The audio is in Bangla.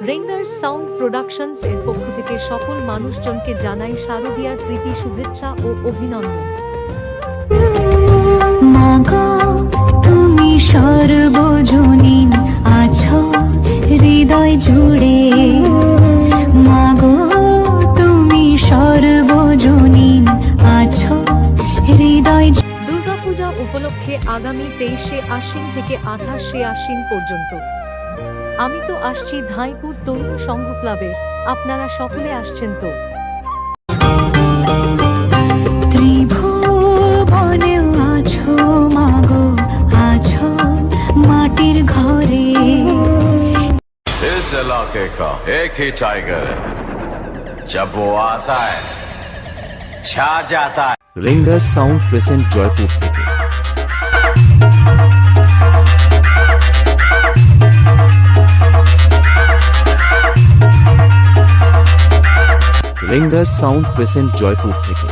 রেঙ্গার্স সাউন্ড প্রোডাকশনস এর পক্ষ থেকে সকল মানুষজনকে জানাই শারদীয়ার প্রীতি শুভেচ্ছা ও অভিনন্দন। মাগো তুমি সর্বজনীন আছো হৃদয় জুড়ে, মাগো তুমি সর্বজনীন আছো হৃদয়। দুর্গাপূজা উপলক্ষে আগামী 23শে আশ্বিন থেকে 28শে আশ্বিন পর্যন্ত আমি তো আসছি ধাইপুর তরুণ সংঘ ক্লাবে, আপনারা সকলে আসছেন তো? ত্রিভুবনেও আছো মাগো, আছো মাটির ঘরে। इस इलाके का एक ही टाइगर है, जब वो आता है छा जाता है। রেঙ্গার্স সাউন্ড প্রেজেন্ট জয়পুর থেকে। রেঙ্গার্স সাউন্ড প্রেজেন্ট জয়পুর থেকে।